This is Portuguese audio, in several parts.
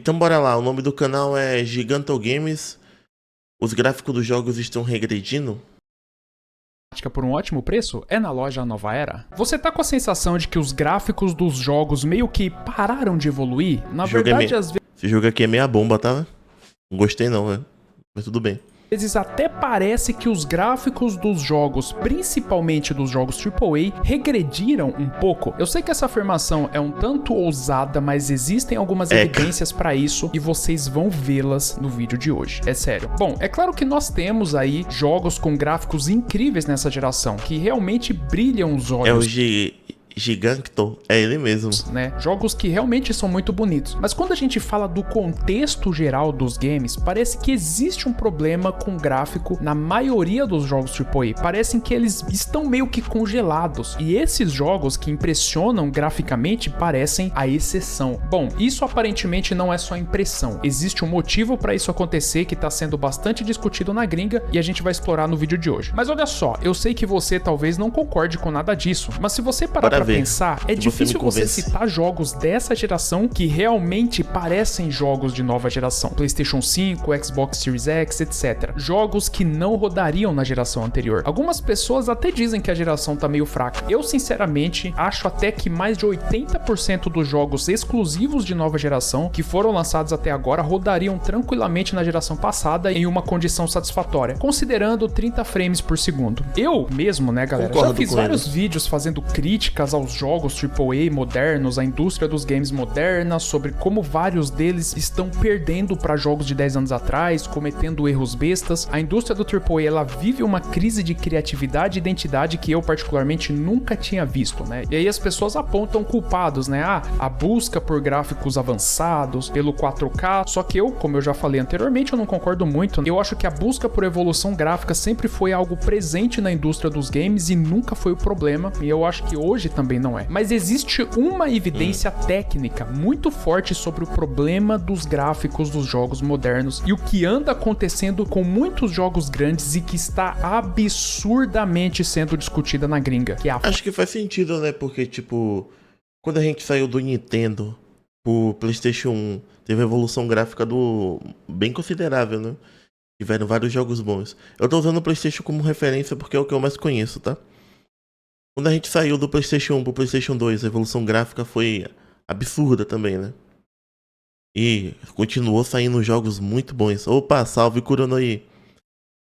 Então bora lá, o nome do canal é Giganto Games. Os gráficos dos jogos estão regredindo? Por um ótimo preço é na loja Nova Era. Você tá com a sensação de que os gráficos dos jogos meio que pararam de evoluir? Na verdade, às Esse jogo aqui é meia bomba, tá? Não gostei não, velho. Mas tudo bem. vezes até parece que os gráficos dos jogos, principalmente dos jogos AAA, regrediram um pouco. Eu sei que essa afirmação é um tanto ousada, mas existem algumas evidências pra isso e vocês vão vê-las no vídeo de hoje. É sério. Bom, é claro que nós temos aí jogos com gráficos incríveis nessa geração, que realmente brilham os olhos. É o Giganto, é ele mesmo. Né? Jogos que realmente são muito bonitos. Mas quando a gente fala do contexto geral dos games, parece que existe um problema com o gráfico na maioria dos jogos AAA. Parecem que eles estão meio que congelados. E esses jogos que impressionam graficamente parecem a exceção. Bom, isso aparentemente não é só impressão. Existe um motivo para isso acontecer que está sendo bastante discutido na gringa e a gente vai explorar no vídeo de hoje. Mas olha só, eu sei que você talvez não concorde com nada disso, mas se você parar pra pensar, é difícil você citar jogos dessa geração que realmente parecem jogos de nova geração. PlayStation 5, Xbox Series X, etc. Jogos que não rodariam na geração anterior. Algumas pessoas até dizem que a geração tá meio fraca. Eu, sinceramente, acho até que mais de 80% dos jogos exclusivos de nova geração que foram lançados até agora rodariam tranquilamente na geração passada em uma condição satisfatória, considerando 30 frames por segundo. Eu mesmo, né, galera, já fiz vários vídeos fazendo críticas aos jogos AAA modernos, à indústria dos games moderna, sobre como vários deles estão perdendo para jogos de 10 anos atrás, cometendo erros bestas. A indústria do AAA, ela vive uma crise de criatividade e identidade que eu particularmente nunca tinha visto, né? E aí as pessoas apontam culpados, né? A busca por gráficos avançados, pelo 4K, só que eu, como eu já falei anteriormente, eu não concordo muito. Eu acho que a busca por evolução gráfica sempre foi algo presente na indústria dos games e nunca foi o problema, e eu acho que hoje também não é. Mas existe uma evidência técnica muito forte sobre o problema dos gráficos dos jogos modernos e o que anda acontecendo com muitos jogos grandes e que está absurdamente sendo discutida na gringa. Acho que faz sentido, né? Porque, tipo, quando a gente saiu do Nintendo pro PlayStation 1, teve uma evolução gráfica bem considerável, né? Tiveram vários jogos bons. Eu tô usando o PlayStation como referência porque é o que eu mais conheço, tá? Quando a gente saiu do PlayStation 1 pro PlayStation 2, a evolução gráfica foi absurda também, né? E continuou saindo jogos muito bons. Opa, salve Kurono aí.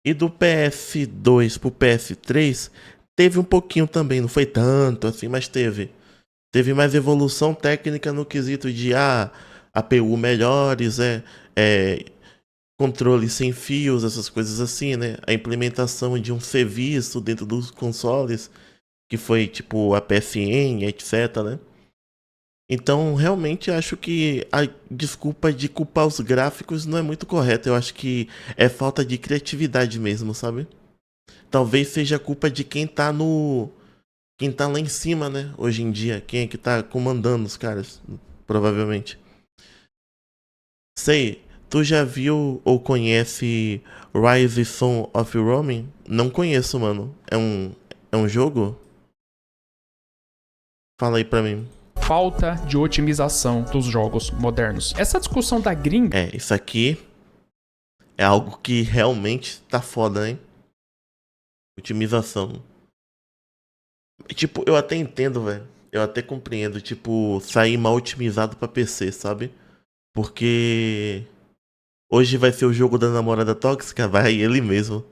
E do PS2 pro PS3, teve um pouquinho também, não foi tanto assim, mas teve. Teve mais evolução técnica no quesito de APU melhores, controle sem fios, essas coisas assim, né? A implementação de um serviço dentro dos consoles, que foi tipo a PSN, etc, né? Então, realmente acho que a desculpa de culpar os gráficos não é muito correta. Eu acho que é falta de criatividade mesmo, sabe? Talvez seja culpa de quem tá lá em cima, né? Hoje em dia, quem é que tá comandando os caras, provavelmente. Sei, tu já viu ou conhece Rise Son of Rome? Não conheço, mano. É um jogo? Fala aí pra mim. Falta de otimização dos jogos modernos. Essa discussão da gringa... Isso aqui é algo que realmente tá foda, hein? Otimização. Tipo, eu até entendo, velho. Eu até compreendo, tipo, sair mal otimizado pra PC, sabe? Porque hoje vai ser o jogo da namorada tóxica, vai ele mesmo.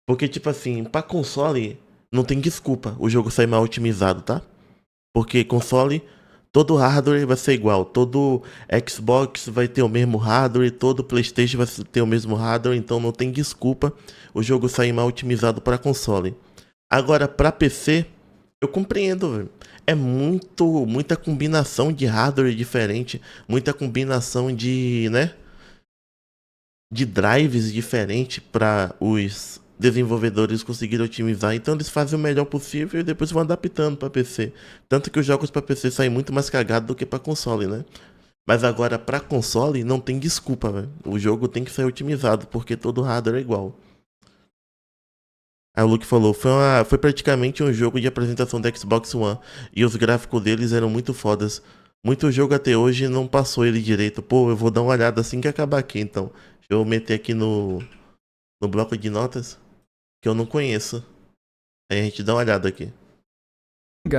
Porque, tipo assim, pra console, não tem desculpa o jogo sair mal otimizado, tá? Porque console, todo hardware vai ser igual. Todo Xbox vai ter o mesmo hardware, todo PlayStation vai ter o mesmo hardware, então não tem desculpa o jogo sair mal otimizado para console. Agora, para PC, eu compreendo, velho. É muita combinação de hardware diferente, muita combinação de, né? De drives diferente para os desenvolvedores conseguirem otimizar. Então eles fazem o melhor possível e depois vão adaptando para PC. Tanto que os jogos para PC saem muito mais cagados do que para console, né? Mas agora para console não tem desculpa, velho. O jogo tem que ser otimizado porque todo hardware é igual. Aí o Luke falou, foi praticamente um jogo de apresentação da Xbox One e os gráficos deles eram muito fodas. Muito jogo até hoje não passou ele direito. Pô, eu vou dar uma olhada assim que acabar aqui, então. Deixa eu meter aqui no bloco de notas, que eu não conheço. Aí a gente dá uma olhada aqui.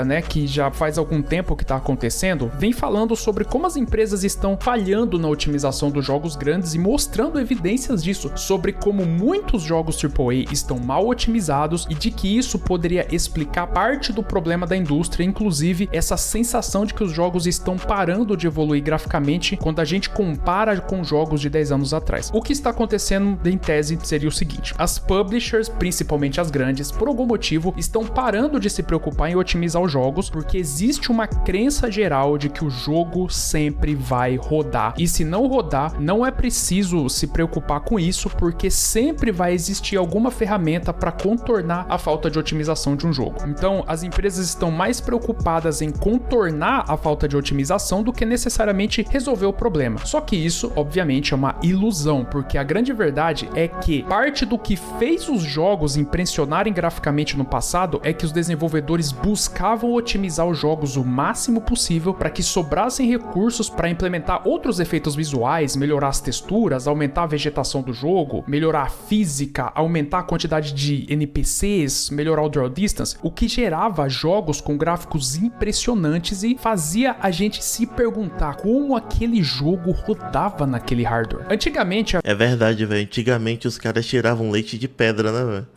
Né, que já faz algum tempo que está acontecendo, vem falando sobre como as empresas estão falhando na otimização dos jogos grandes e mostrando evidências disso, sobre como muitos jogos AAA estão mal otimizados e de que isso poderia explicar parte do problema da indústria, inclusive essa sensação de que os jogos estão parando de evoluir graficamente quando a gente compara com jogos de 10 anos atrás. O que está acontecendo, em tese, seria o seguinte: as publishers, principalmente as grandes, por algum motivo, estão parando de se preocupar em otimizar os jogos, porque existe uma crença geral de que o jogo sempre vai rodar. E se não rodar, não é preciso se preocupar com isso, porque sempre vai existir alguma ferramenta para contornar a falta de otimização de um jogo. Então, as empresas estão mais preocupadas em contornar a falta de otimização do que necessariamente resolver o problema. Só que isso, obviamente, é uma ilusão, porque a grande verdade é que parte do que fez os jogos impressionarem graficamente no passado é que os desenvolvedores buscavam otimizar os jogos o máximo possível para que sobrassem recursos para implementar outros efeitos visuais, melhorar as texturas, aumentar a vegetação do jogo, melhorar a física, aumentar a quantidade de NPCs, melhorar o draw distance, o que gerava jogos com gráficos impressionantes e fazia a gente se perguntar como aquele jogo rodava naquele hardware. Antigamente... É verdade, velho. Antigamente os caras tiravam leite de pedra, né, velho?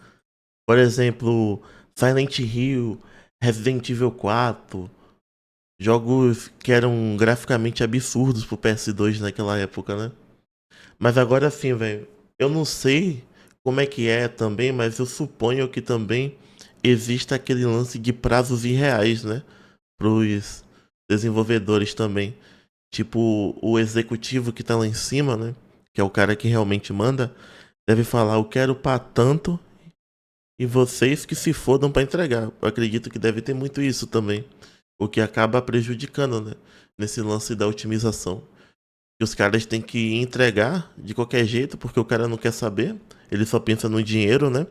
Por exemplo, Silent Hill, Resident Evil 4, jogos que eram graficamente absurdos pro PS2 naquela época, né? Mas agora sim, velho, eu não sei como é que é também, mas eu suponho que também exista aquele lance de prazos irreais, né? Pros desenvolvedores também. Tipo, o executivo que tá lá em cima, né? Que é o cara que realmente manda, deve falar, eu quero pra tanto... E vocês que se fodam pra entregar. Eu acredito que deve ter muito isso também. O que acaba prejudicando, né? Nesse lance da otimização. E os caras têm que entregar de qualquer jeito, porque o cara não quer saber. Ele só pensa no dinheiro, né?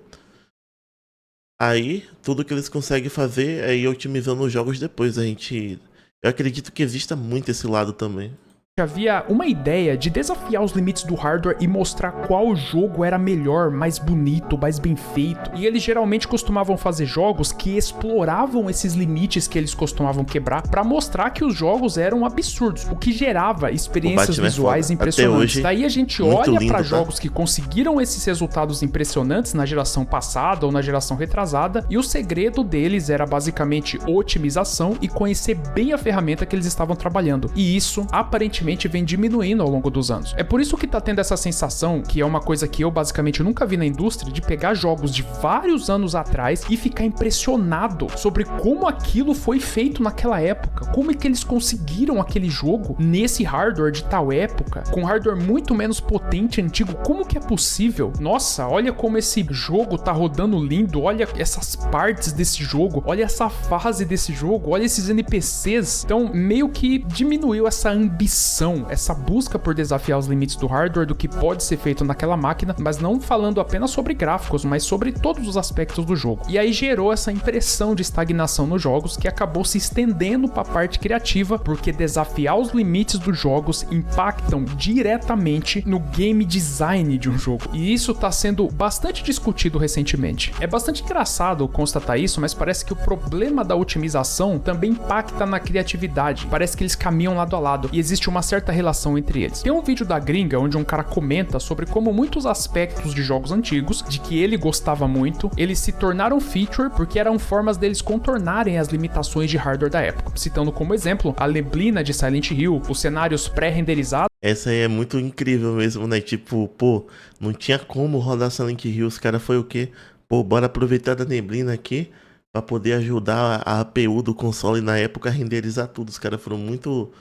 Aí, tudo que eles conseguem fazer é ir otimizando os jogos depois. Eu acredito que exista muito esse lado também. Havia uma ideia de desafiar os limites do hardware e mostrar qual jogo era melhor, mais bonito, mais bem feito. E eles geralmente costumavam fazer jogos que exploravam esses limites que eles costumavam quebrar para mostrar que os jogos eram absurdos, o que gerava experiências visuais impressionantes. Hoje, daí a gente olha para jogos que conseguiram esses resultados impressionantes na geração passada ou na geração retrasada, e o segredo deles era basicamente otimização e conhecer bem a ferramenta que eles estavam trabalhando. E isso, aparentemente, vem diminuindo ao longo dos anos. É por isso que tá tendo essa sensação, que é uma coisa que eu basicamente nunca vi na indústria, de pegar jogos de vários anos atrás e ficar impressionado sobre como aquilo foi feito naquela época, como é que eles conseguiram aquele jogo nesse hardware de tal época, com hardware muito menos potente e antigo, como que é possível? Nossa, olha como esse jogo tá rodando lindo, olha essas partes desse jogo, olha essa fase desse jogo, olha esses NPCs. Então, meio que diminuiu essa ambição, essa busca por desafiar os limites do hardware, do que pode ser feito naquela máquina, mas não falando apenas sobre gráficos, mas sobre todos os aspectos do jogo. E aí gerou essa impressão de estagnação nos jogos, que acabou se estendendo para a parte criativa, porque desafiar os limites dos jogos impactam diretamente no game design de um jogo. E isso está sendo bastante discutido recentemente. É bastante engraçado constatar isso, mas parece que o problema da otimização também impacta na criatividade. Parece que eles caminham lado a lado e existe uma certa relação entre eles. Tem um vídeo da Gringa onde um cara comenta sobre como muitos aspectos de jogos antigos, de que ele gostava muito, eles se tornaram feature porque eram formas deles contornarem as limitações de hardware da época. Citando como exemplo a neblina de Silent Hill, os cenários pré-renderizados. Essa aí é muito incrível mesmo, né? Tipo, pô, não tinha como rodar Silent Hill, os caras foi o quê? Pô, bora aproveitar da neblina aqui pra poder ajudar a APU do console na época a renderizar tudo. Os caras foram muito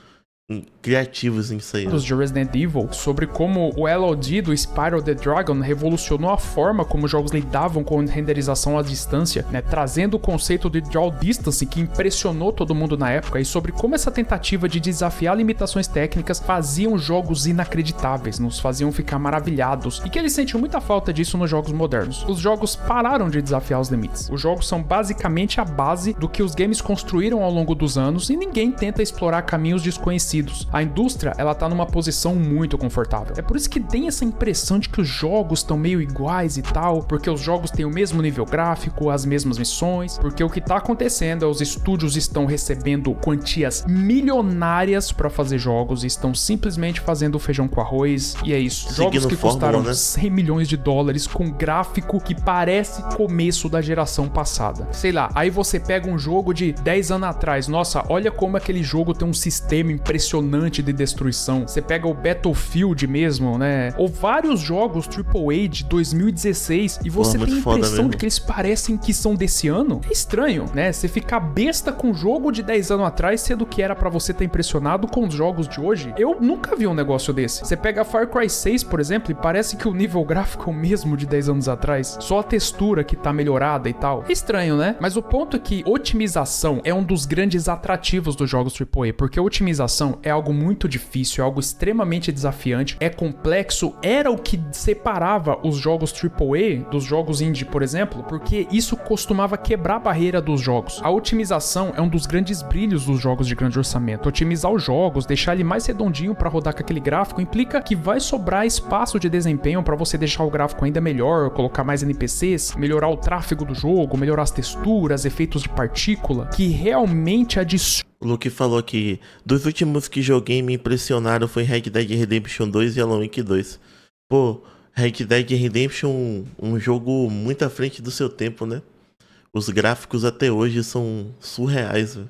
criativos nisso aí. De Resident Evil, sobre como o LOD do Spyro the Dragon revolucionou a forma como os jogos lidavam com renderização à distância, né, trazendo o conceito de draw distance que impressionou todo mundo na época, e sobre como essa tentativa de desafiar limitações técnicas faziam jogos inacreditáveis, nos faziam ficar maravilhados, e que eles sentiam muita falta disso nos jogos modernos. Os jogos pararam de desafiar os limites. Os jogos são basicamente a base do que os games construíram ao longo dos anos, e ninguém tenta explorar caminhos desconhecidos. A indústria, ela tá numa posição muito confortável. É por isso que tem essa impressão de que os jogos estão meio iguais e tal, porque os jogos têm o mesmo nível gráfico, as mesmas missões, porque o que tá acontecendo é os estúdios estão recebendo quantias milionárias pra fazer jogos e estão simplesmente fazendo feijão com arroz, e é isso. Jogos que custaram 100 milhões de dólares com gráfico que parece começo da geração passada. Sei lá, aí você pega um jogo de 10 anos atrás, nossa, olha como aquele jogo tem um sistema impressionante de destruição. Você pega o Battlefield mesmo, né? Ou vários jogos AAA de 2016 e você tem a impressão de que eles parecem que são desse ano. É estranho, né? Você ficar besta com um jogo de 10 anos atrás, sendo que era pra você estar impressionado com os jogos de hoje. Eu nunca vi um negócio desse. Você pega Far Cry 6, por exemplo, e parece que o nível gráfico é o mesmo de 10 anos atrás. Só a textura que tá melhorada e tal. É estranho, né? Mas o ponto é que otimização é um dos grandes atrativos dos jogos AAA, porque a otimização é algo muito difícil, é algo extremamente desafiante, é complexo, era o que separava os jogos AAA dos jogos indie, por exemplo, porque isso costumava quebrar a barreira dos jogos. A otimização é um dos grandes brilhos dos jogos de grande orçamento. Otimizar os jogos, deixar ele mais redondinho para rodar com aquele gráfico, implica que vai sobrar espaço de desempenho para você deixar o gráfico ainda melhor, colocar mais NPCs, melhorar o tráfego do jogo, melhorar as texturas, efeitos de partícula, que realmente adiciona. O Luke falou que dos últimos que joguei me impressionaram foi Red Dead Redemption 2 e Alan Wake 2. Pô, Red Dead Redemption, um jogo muito à frente do seu tempo, né? Os gráficos até hoje são surreais, velho.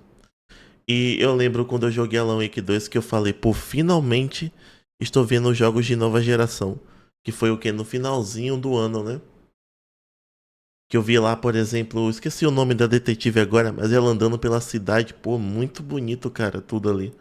E eu lembro quando eu joguei Alan Wake 2 que eu falei, pô, finalmente estou vendo jogos de nova geração. Que foi o que? No finalzinho do ano, né? Que eu vi lá, por exemplo, esqueci o nome da detetive agora, mas ela andando pela cidade, pô, muito bonito, cara, tudo ali.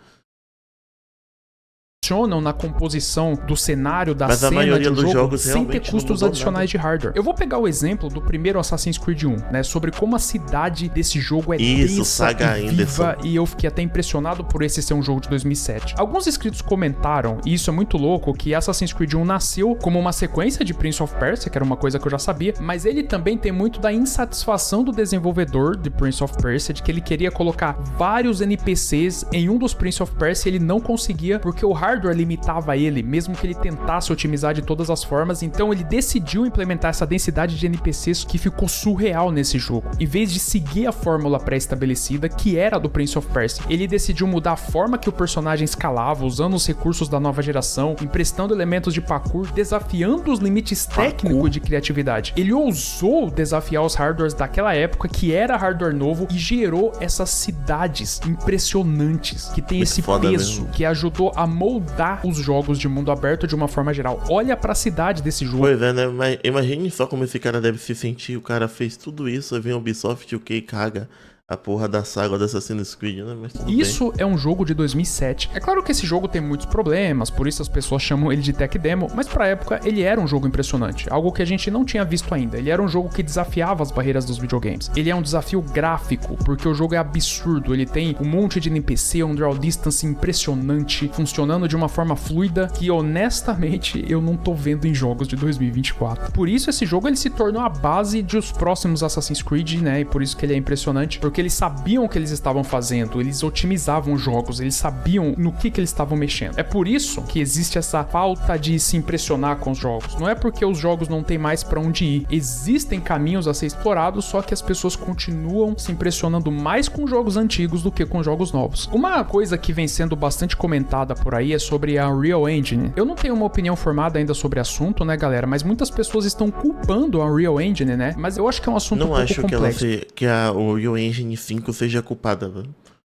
Na composição do cenário, da Mas cena a maioria de dos jogo, jogos sem ter custos adicionais de hardware. Eu vou pegar o exemplo do primeiro Assassin's Creed 1, né, sobre como a cidade desse jogo é densa Saga e viva, e eu fiquei até impressionado por esse ser um jogo de 2007. Alguns inscritos comentaram, e isso é muito louco, que Assassin's Creed 1 nasceu como uma sequência de Prince of Persia, que era uma coisa que eu já sabia, mas ele também tem muito da insatisfação do desenvolvedor de Prince of Persia, de que ele queria colocar vários NPCs em um dos Prince of Persia e ele não conseguia, porque o hardware limitava ele, mesmo que ele tentasse otimizar de todas as formas. Então ele decidiu implementar essa densidade de NPCs que ficou surreal nesse jogo. Em vez de seguir a fórmula pré-estabelecida, que era a do Prince of Persia, ele decidiu mudar a forma que o personagem escalava, usando os recursos da nova geração, emprestando elementos de parkour, desafiando os limites técnicos de criatividade. Ele ousou desafiar os hardwares daquela época, que era hardware novo, e gerou essas cidades impressionantes, que tem esse peso, que ajudou a moldar os jogos de mundo aberto de uma forma geral. Olha pra cidade desse jogo. Pois é, né? Mas imagine só como esse cara deve se sentir. O cara fez tudo isso, aí vem a Ubisoft, o que caga a porra da saga do Assassin's Creed, né? Mas isso é um jogo de 2007. É claro que esse jogo tem muitos problemas, por isso as pessoas chamam ele de tech demo, mas pra época ele era um jogo impressionante, algo que a gente não tinha visto ainda. Ele era um jogo que desafiava as barreiras dos videogames. Ele é um desafio gráfico, porque o jogo é absurdo, ele tem um monte de NPC, um draw distance impressionante, funcionando de uma forma fluida, que honestamente eu não tô vendo em jogos de 2024. Por isso esse jogo ele se tornou a base dos próximos Assassin's Creed, né? E por isso que ele é impressionante, porque eles sabiam o que eles estavam fazendo, eles otimizavam os jogos, eles sabiam no que eles estavam mexendo. É por isso que existe essa falta de se impressionar com os jogos. Não é porque os jogos não têm mais pra onde ir. Existem caminhos a ser explorados, só que as pessoas continuam se impressionando mais com jogos antigos do que com jogos novos. Uma coisa que vem sendo bastante comentada por aí é sobre a Unreal Engine. Eu não tenho uma opinião formada ainda sobre o assunto, né, galera? Mas muitas pessoas estão culpando a Unreal Engine, né? Mas eu acho que é um assunto um pouco complexo. Não acho que a Unreal Engine 5 seja culpada, velho.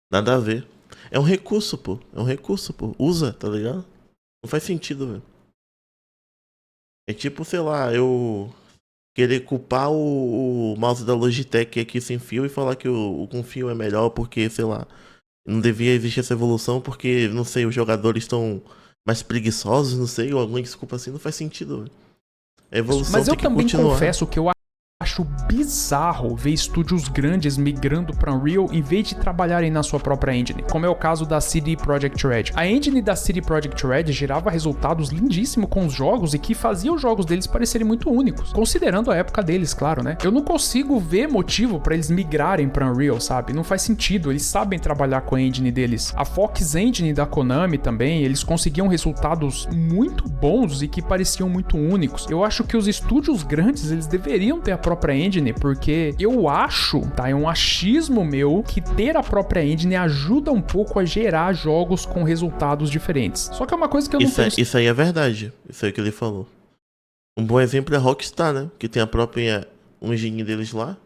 Nada a ver. É um recurso, pô. É um recurso, pô. Usa, tá ligado? Não faz sentido, velho. É tipo, sei lá, eu querer culpar o mouse da Logitech aqui sem fio e falar que o com fio é melhor porque, sei lá, Não devia existir essa evolução porque, não sei, os jogadores estão mais preguiçosos, não sei, ou alguma desculpa assim, não faz sentido, velho. A evolução Mas eu tem que também continuar. confesso que eu acho bizarro ver estúdios grandes migrando para Unreal em vez de trabalharem na sua própria engine, como é o caso da CD Projekt Red. A engine da CD Projekt Red gerava resultados lindíssimos com os jogos e que fazia os jogos deles parecerem muito únicos, considerando a época deles, claro, né? Eu não consigo ver motivo para eles migrarem para Unreal, sabe? Não faz sentido, eles sabem trabalhar com a engine deles. A Fox Engine da Konami também, eles conseguiam resultados muito bons e que pareciam muito únicos. Eu acho que os estúdios grandes, eles deveriam ter a própria engine, porque eu acho, tá? É um achismo meu que ter a própria engine ajuda um pouco a gerar jogos com resultados diferentes. Só que é uma coisa que eu não tenho... Isso aí é verdade. Isso aí que ele falou. Um bom exemplo é a Rockstar, né? Que tem a própria engine deles lá.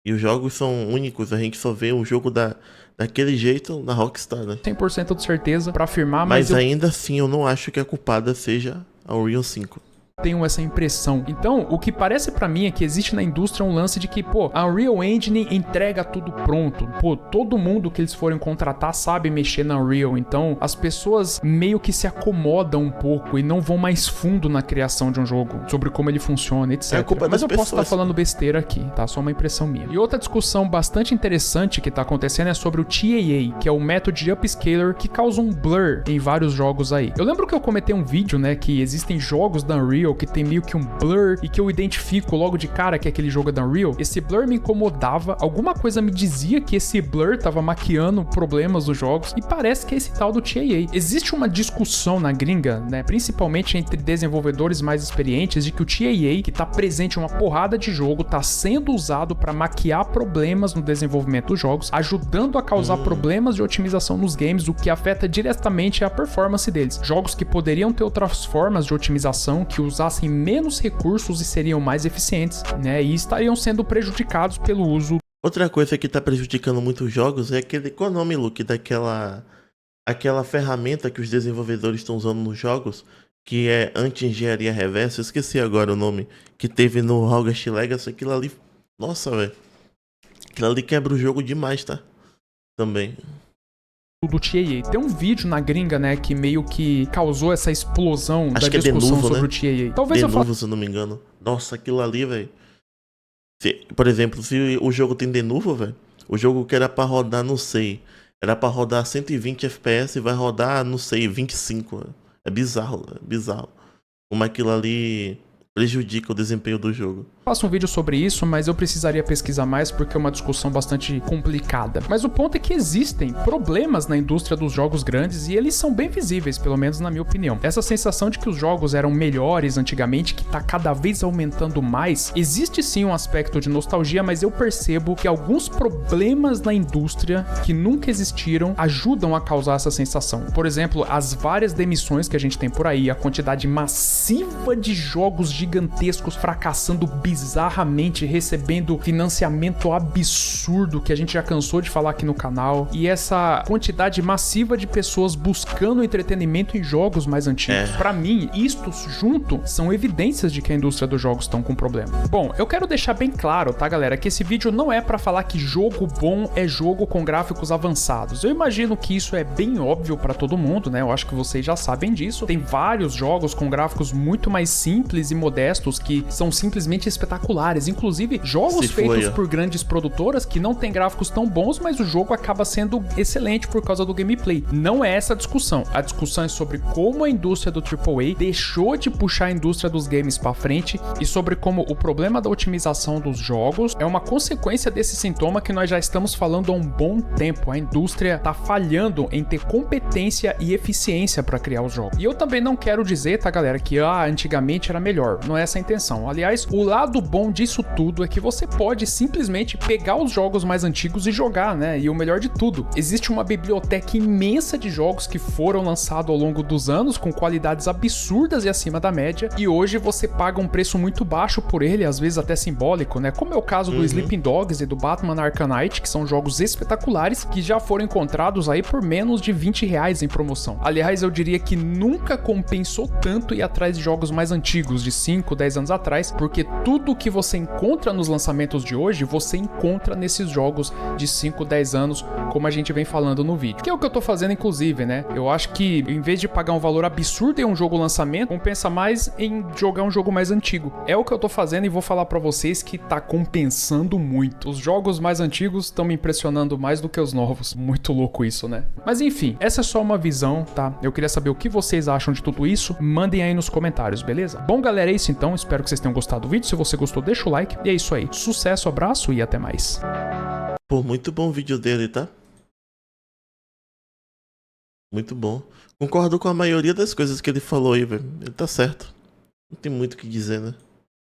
E os jogos são únicos. A gente só vê um jogo daquele jeito na Rockstar, né? 100% de certeza pra afirmar, Mas ainda assim eu não acho que a culpada seja a Unreal 5. Tenho essa impressão. Então, o que parece pra mim é que existe na indústria um lance de que, a Unreal Engine entrega tudo pronto. Todo mundo que eles forem contratar sabe mexer na Unreal. Então, as pessoas meio que se acomodam um pouco e não vão mais fundo na criação de um jogo, sobre como ele funciona, etc. É a culpa Mas das eu posso estar pessoas. falando besteira aqui, tá? Só uma impressão minha. E outra discussão bastante interessante que tá acontecendo é sobre o TAA, que é o método de upscaler que causa um blur em vários jogos aí. Eu lembro que eu comentei um vídeo, né, que existem jogos da Unreal que tem meio que um blur e que eu identifico logo de cara que aquele jogo é da Unreal. Esse blur me incomodava, alguma coisa me dizia que esse blur tava maquiando problemas dos jogos e parece que é esse tal do TAA. Existe uma discussão na gringa, né, principalmente entre desenvolvedores mais experientes, de que o TAA, que tá presente em uma porrada de jogo, tá sendo usado para maquiar problemas no desenvolvimento dos jogos, ajudando a causar problemas de otimização nos games, o que afeta diretamente a performance deles. Jogos que poderiam ter outras formas de otimização que usassem menos recursos e seriam mais eficientes, né? E estariam sendo prejudicados pelo uso. Outra coisa que tá prejudicando muitos jogos é aquele... Qual é o nome, Luke? Aquela ferramenta que os desenvolvedores estão usando nos jogos, que é anti-engenharia reversa. Eu esqueci agora o nome. Que teve no Hogwarts Legacy. Aquilo ali... Nossa, velho. Aquilo ali quebra o jogo demais, tá? Também. Do TAA. Tem um vídeo na gringa, né, que meio que causou essa explosão Acho da que é discussão Denuvo, sobre né? o TAA. Talvez eu Denuvo, se eu não me engano. Nossa, aquilo ali, velho. Por exemplo, se o jogo tem Denuvo, velho, o jogo que era pra rodar, não sei, era pra rodar 120 FPS e vai rodar, não sei, 25. Véio. É bizarro, é bizarro. Como aquilo ali prejudica o desempenho do jogo. Faço um vídeo sobre isso, mas eu precisaria pesquisar mais porque é uma discussão bastante complicada. Mas o ponto é que existem problemas na indústria dos jogos grandes e eles são bem visíveis, pelo menos na minha opinião. Essa sensação de que os jogos eram melhores antigamente, que tá cada vez aumentando mais, existe sim um aspecto de nostalgia, mas eu percebo que alguns problemas na indústria que nunca existiram ajudam a causar essa sensação. Por exemplo, as várias demissões que a gente tem por aí, a quantidade massiva de jogos gigantescos fracassando bizarramente, recebendo financiamento absurdo que a gente já cansou de falar aqui no canal, e essa quantidade massiva de pessoas buscando entretenimento em jogos mais antigos. Pra mim, isto junto são evidências de que a indústria dos jogos estão com problema. Bom, eu quero deixar bem claro, tá, galera, que esse vídeo não é pra falar que jogo bom é jogo com gráficos avançados. Eu imagino que isso é bem óbvio pra todo mundo, né? Eu acho que vocês já sabem disso. Tem vários jogos com gráficos muito mais simples e modestos que são simplesmente espetaculares, inclusive jogos feitos por grandes produtoras que não tem gráficos tão bons, mas o jogo acaba sendo excelente por causa do gameplay. Não é essa a discussão. A discussão é sobre como a indústria do AAA deixou de puxar a indústria dos games pra frente e sobre como o problema da otimização dos jogos é uma consequência desse sintoma que nós já estamos falando há um bom tempo. A indústria tá falhando em ter competência e eficiência pra criar os jogos. E eu também não quero dizer, tá, galera, que antigamente era melhor. Não é essa a intenção. Aliás, o lado bom disso tudo é que você pode simplesmente pegar os jogos mais antigos e jogar, né? E o melhor de tudo, existe uma biblioteca imensa de jogos que foram lançados ao longo dos anos com qualidades absurdas e acima da média, e hoje você paga um preço muito baixo por ele, às vezes até simbólico, né? Como é o caso do Sleeping Dogs e do Batman Arkham Knight, que são jogos espetaculares que já foram encontrados aí por menos de R$20 em promoção. Aliás, eu diria que nunca compensou tanto ir atrás de jogos mais antigos, de 5, 10 anos atrás, porque tudo tudo que você encontra nos lançamentos de hoje, você encontra nesses jogos de 5, 10 anos, como a gente vem falando no vídeo. Que é o que eu tô fazendo, inclusive, né? Eu acho que, em vez de pagar um valor absurdo em um jogo lançamento, compensa mais em jogar um jogo mais antigo. É o que eu tô fazendo e vou falar pra vocês que tá compensando muito. Os jogos mais antigos estão me impressionando mais do que os novos. Muito louco isso, né? Mas enfim, essa é só uma visão, tá? Eu queria saber o que vocês acham de tudo isso. Mandem aí nos comentários, beleza? Bom, galera, é isso então. Espero que vocês tenham gostado do vídeo. Se você gostou, deixa o like. E é isso aí. Sucesso, abraço e até mais. Pô, muito bom o vídeo dele, tá? Muito bom. Concordo com a maioria das coisas que ele falou aí, velho. Ele tá certo. Não tem muito o que dizer, né?